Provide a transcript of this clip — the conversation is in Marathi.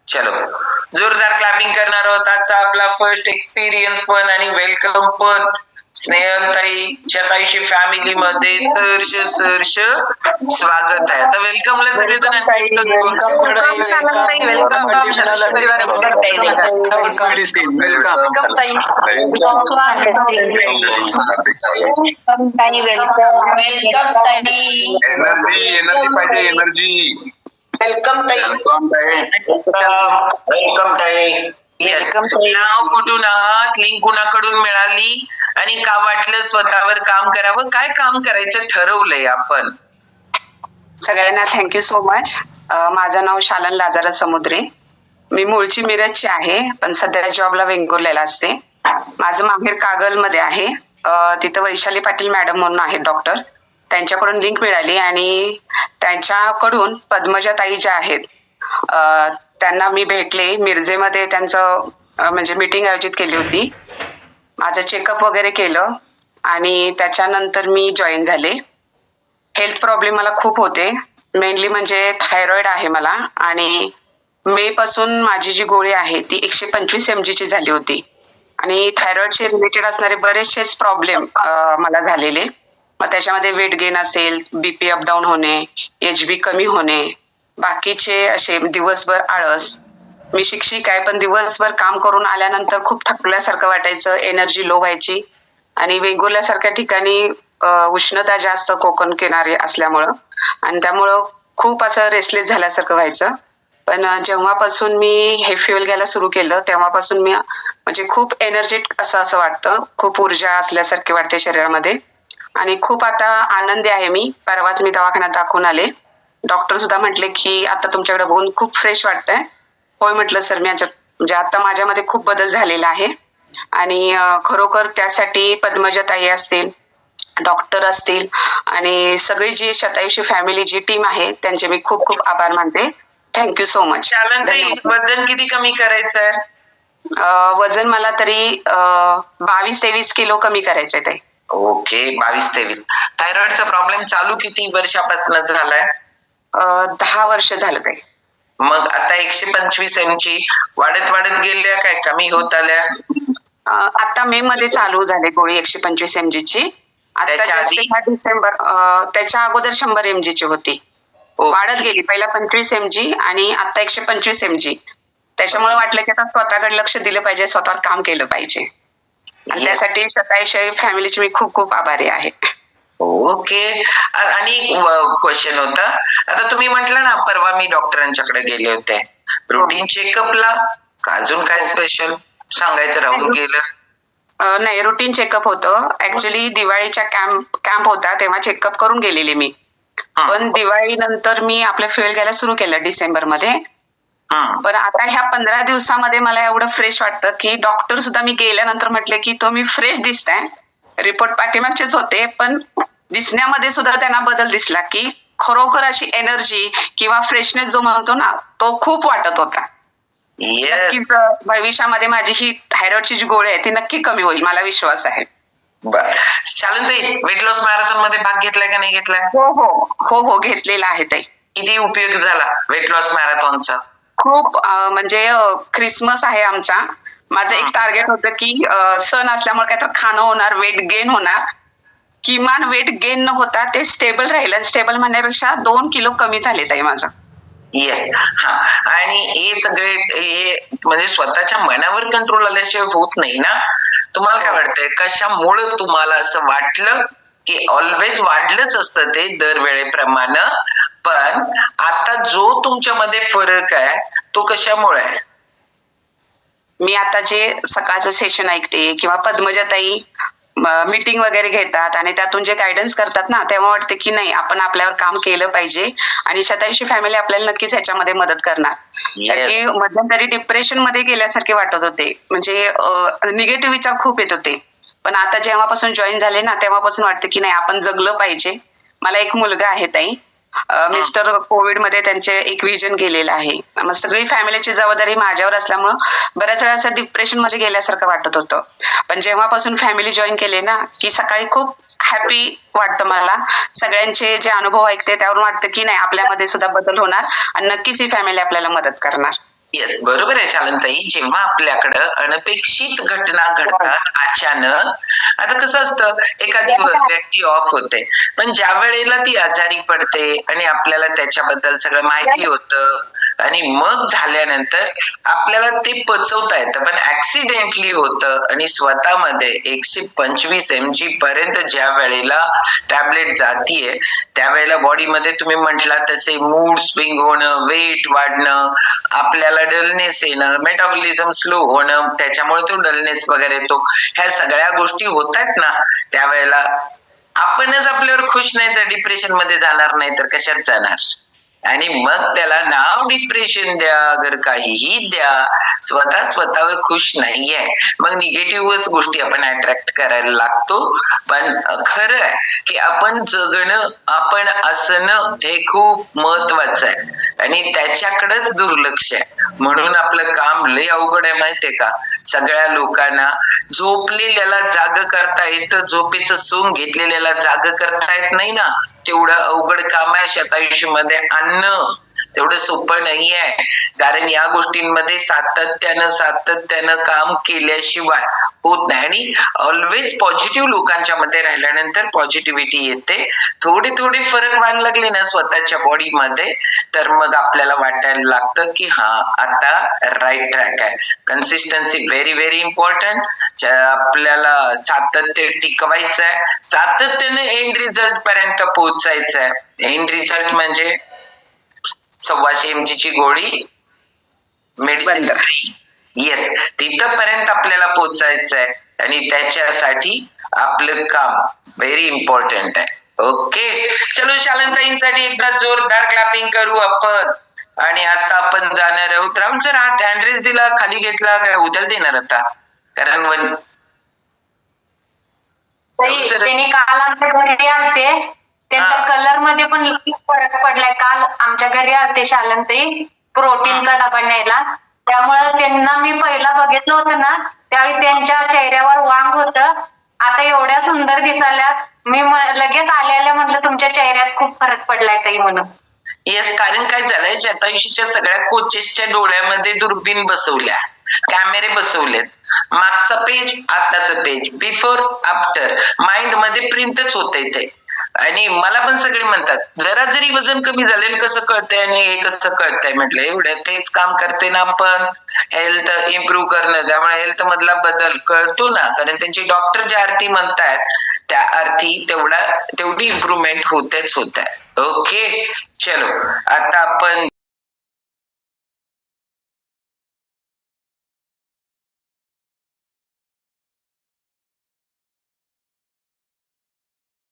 चलो, जोरदार क्लॅपिंग करणार आहोत. आजचा आपला फर्स्ट एक्सपिरियन्स पण आणि वेलकम पण स्नेहलताई शतायुषी फॅमिली मध्ये सहर्ष स्वागत आहे. आता वेलकमला सगळेजण एनर्जी पाहिजे, एनर्जी. वेलकम ताई. वेलकम ताई. येस, नाव कुठून आहात, लिंक कुणाकडून मिळाली आणि का वाटलं स्वतःवर काम करावं, काय काम करायचं ठरवलंय आपण? सगळ्यांना थँक्यू सो मच. माझं नाव शालन लाजारा समुद्रे. मी मूळची मिरजची आहे, पण सध्या जॉबला वेंगुर्ल्याला असते. माझं माहेर कागलमध्ये आहे. तिथं वैशाली पाटील मॅडम म्हणून आहेत डॉक्टर, त्यांच्याकडून लिंक मिळाली आणि त्यांच्याकडून पद्मजा ताई ज्या आहेत त्यांना मी भेटले. मिरजेमध्ये त्यांचं म्हणजे मीटिंग आयोजित केली होती. माझं चेकअप वगैरे केलं आणि त्याच्यानंतर मी जॉईन झाले. हेल्थ प्रॉब्लेम मला खूप होते, मेनली म्हणजे थायरॉइड आहे मला आणि मे पासून माझी जी गोळी आहे ती 125 mg ची झाली होती आणि थायरॉइडशी रिलेटेड असणारे बरेचसेच प्रॉब्लेम मला झालेले. मग त्याच्यामध्ये वेट गेन असेल, बीपी अपडाऊन होणे, HB कमी होणे, बाकीचे असे दिवसभर आळस. मी शिक्षिक आहे, पण दिवसभर काम करून आल्यानंतर खूप थकल्यासारखं वाटायचं, एनर्जी लो व्हायची आणि वेंगुर्ल्यासारख्या ठिकाणी उष्णता जास्त कोकण किनारे असल्यामुळं आणि त्यामुळं खूप असं रेस्टलेस झाल्यासारखं व्हायचं. पण जेव्हापासून मी हे फ्युएल घ्यायला सुरू केलं तेव्हापासून मी म्हणजे खूप एनर्जेटिक असं वाटतं, खूप ऊर्जा असल्यासारखे वाटते शरीरामध्ये आणि खूप आता आनंदी आहे मी. परवाच मी दवाखान्यात दाखवून आले. डॉक्टर सुद्धा म्हटले की आता तुमच्याकडे बघून खूप फ्रेश वाटतंय. होय म्हटलं सर, मी म्हणजे आता माझ्यामध्ये खूप बदल झालेला आहे आणि खरोखर त्यासाठी पद्मजा ताई असतील, डॉक्टर असतील आणि सगळी जी शतायुषी फॅमिली जी टीम आहे त्यांचे मी खूप खूप आभार मानते. Thank you so much. वजन किती कमी करायचंय? वजन मला तरी 22-23 किलो कमी करायचंय ताई. ओके, 22-23. थायरॉइडचा प्रॉब्लेम चालू किती वर्षापासून झालाय? 10 वर्ष झालं ताई. मग आता 125 mg वाढत गेल्या काय कमी होत आल्या? आता मे मध्ये चालू झाले गोळी 125 mg ची. आता डिसेंबर, त्याच्या अगोदर 100 mg ची होती. वाढत गेली, पहिला 25 mg आणि आता 125 mg. त्याच्यामुळे वाटलं की आता स्वतःकडे लक्ष दिलं पाहिजे, स्वतःवर काम केलं पाहिजे. त्यासाठी शतायुषी फॅमिलीची मी खूप खूप आभारी आहे. ओके. आणि क्वेश्चन होता, आता तुम्ही म्हटलं ना परवा मी डॉक्टरांच्याकडे गेले होते रुटीन चेकअपला, अजून काय स्पेशल सांगायचं राहून गेलं? नाही, रुटीन चेकअप होतं. ऍक्च्युली दिवाळीच्या कॅम्प होता तेव्हा चेकअप करून गेलेले मी. पण दिवाळी नंतर मी आपलं फ्युएल घ्यायला सुरू केलं डिसेंबर मध्ये. पण आता ह्या 15 दिवसामध्ये मला एवढं फ्रेश वाटतं की डॉक्टर सुद्धा मी गेल्यानंतर म्हटले की तुम्ही फ्रेश दिसताय. रिपोर्ट पाठीमागचेच होते, पण दिसण्यामध्ये सुद्धा त्यांना बदल दिसला की खरोखर अशी एनर्जी किंवा फ्रेशनेस जो म्हणतो ना तो खूप वाटत होता. नक्कीच भविष्यामध्ये माझी ही थायरॉइडची जी गोळी आहे ती नक्की कमी होईल, मला विश्वास आहे. बरं, शालनताई वेट लॉस मॅरेथॉन मध्ये भाग घेतलाय का नाही घेतलाय? हो घेतलेला आहे ताई. किती उपयोग झाला वेट लॉस मॅरेथॉनचा? खूप, म्हणजे ख्रिसमस आहे आमचा. माझं एक टार्गेट होतं की सण असल्यामुळे काय तर खाणं होणार, वेट गेन होणार. किमान वेट गेन न होता ते स्टेबल राहील आणि स्टेबल म्हणण्यापेक्षा 2 किलो कमी झाले ताई माझं. येस, हा. आणि हे सगळे म्हणजे स्वतःच्या मनावर कंट्रोल आल्याशिवाय होत नाही ना. तुम्हाला काय वाटतंय, कशामुळे तुम्हाला असं वाटलं की ऑलवेज वाढलंच असतं ते दरवेळेप्रमाणे, पण आता जो तुमच्यामध्ये फरक आहे तो कशामुळे आहे? मी आता जे सकाळचं सेशन ऐकते किंवा पद्मजाताई मीटिंग वगैरे घेतात आणि त्यातून जे गायडन्स करतात ना, तेव्हा वाटते की नाही आपण आपल्यावर काम केलं पाहिजे आणि शतायुषी फॅमिली आपल्याला नक्कीच ह्याच्यामध्ये मदत करणार. कारण की मध्यंतरी डिप्रेशन मध्ये गेल्यासारखे वाटत होते, म्हणजे निगेटिव्ह विचार खूप येत होते. पण आता जेव्हापासून जॉईन झाले ना तेव्हापासून वाटतं की नाही आपण जगलं पाहिजे. मला एक मुलगा आहे ताई, मिस्टर कोविड मध्ये त्यांचे एक विजन गेलेलं आहे. मग सगळी फॅमिलीची जबाबदारी माझ्यावर असल्यामुळं बऱ्याच वेळा असं डिप्रेशन मध्ये गेल्यासारखं वाटत होतं. पण जेव्हापासून फॅमिली जॉईन केले ना की सकाळी खूप हॅपी वाटतं मला. सगळ्यांचे जे अनुभव ऐकते त्यावरून वाटतं की नाही आपल्यामध्ये सुद्धा बदल होणार आणि नक्कीच ही फॅमिली आपल्याला मदत करणार. येस, बरोबर आहे शालनताई. जेव्हा आपल्याकडं अनपेक्षित घटना घडतात अचानक, आता कसं असतं, एखादी व्यक्ती ऑफ होते, पण ज्या वेळेला ती आजारी पडते आणि आपल्याला त्याच्याबद्दल सगळं माहिती होतं आणि मग झाल्यानंतर आपल्याला ते पचवता येतं, पण ऍक्सिडेंटली होतं आणि स्वतःमध्ये 125 mg पर्यंत ज्या वेळेला टॅबलेट जातीये, त्यावेळेला बॉडीमध्ये तुम्ही म्हटला तसे मूड स्विंग होणं, वेट वाढणं, आपल्याला डलनेस येणं, मेटाबॉलिझम स्लो होणं, त्याच्यामुळे तो डलनेस वगैरे येतो, ह्या सगळ्या गोष्टी होत आहेत ना, त्यावेळेला आपणच आपल्यावर खुश नाही तर डिप्रेशन मध्ये जाणार नाही तर कशात जाणार. आणि मग त्याला नाव डिप्रेशन द्या, अगर काहीही द्या, स्वतःवर खुश नाहीये, मग निगेटिव्हच गोष्टी आपण अट्रॅक्ट करायला लागतो. पण खरं आहे की आपण जगणं, आपण असणं हे खूप महत्वाचं आहे आणि त्याच्याकडेच दुर्लक्ष आहे. म्हणून आपलं काम लय अवघड आहे माहितीये का. सगळ्या लोकांना झोपलेल्याला जाग करता येतं, झोपेचं सोंग घेतलेल्याला जाग करता येत नाही ना. तेवढं अवघड काम आहे शतायुषीमध्ये आणणं, तेवढं सोपं नाही आहे. कारण या गोष्टींमध्ये सातत्यानं काम केल्याशिवाय होत नाही. आणि ऑलवेज पॉझिटिव्ह लोकांच्या मध्ये राहिल्यानंतर पॉझिटिव्हिटी येते. थोडे फरक व्हायला लागले ना स्वतःच्या बॉडीमध्ये, तर मग आपल्याला वाटायला लागतं की हा आता राईट ट्रॅक आहे. Consistency very very important. आपल्याला सातत्य टिकवायचं आहे, सातत्याने एंड रिझल्ट पर्यंत पोहोचायचं आहे. एंड रिझल्ट म्हणजे 125 mg ची गोळी, मेडिसिन फ्री. येस, तिथपर्यंत आपल्याला पोहोचायचं आहे आणि त्याच्यासाठी आपलं काम व्हेरी इम्पॉर्टंट आहे. ओके, चलो शालनताईंसाठी एकदा जोरदार क्लॅपिंग करू आपण. आणि आता आपण जाणार आहोत. राहुल सर, हा ऍड्रेस दिला, खाली घेतला काय उद्याला देणार आता? कारण त्यांनी काल आमच्या घरी आलते, त्यांच्या कलर मध्ये पण फरक पडलाय. काल आमच्या घरी आलते शालनताई प्रोटीनचा डबा न्यायला, त्यामुळे त्यांना मी पहिला बघितलं होतं ना, त्यावेळी त्यांच्या चेहऱ्यावर वांग होतं. आता एवढ्या सुंदर दिसायला, मी लगेच आल्या म्हटलं तुमच्या चेहऱ्यात खूप फरक पडलाय ताई म्हणून. येस, कारण काय झालंय, शतायुषीच्या सगळ्या कोचेसच्या डोळ्यामध्ये दुर्बीण बसवल्या, कॅमेरे बसवलेत. मागचा पेज, आताचं पेज, बिफोर आफ्टर, माइंड मध्ये प्रिंटच होत ते. आणि मला पण सगळे म्हणतात जरा जरी वजन कमी झाले कसं कळतंय आणि हे कसं कळतंय. म्हटलं एवढं तेच काम करते ना आपण, हेल्थ इम्प्रूव्ह करणं, त्यामुळे हेल्थ मधला बदल कळतो ना. कारण त्यांची डॉक्टर ज्या अर्थी म्हणतायत त्या अर्थी तेवढी इम्प्रूव्हमेंट होतेच होत आहे. ओके, चलो आता आपण